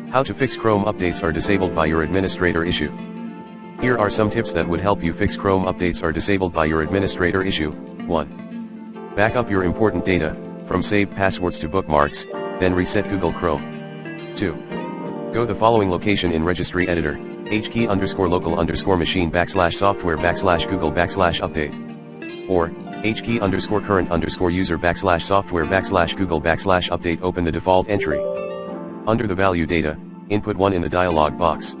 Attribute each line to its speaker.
Speaker 1: How to fix Chrome updates are disabled by your administrator issue. Here are some tips that would help you fix Chrome updates are disabled by your administrator issue. 1. Back up your important data, from saved passwords to bookmarks, then reset Google Chrome. 2. Go the following location in registry editor, hkey_local_machine /software/google/update. Or, hkey_current_user /software/google/update. Open the default entry. Under the value data, input 1 in the dialog box.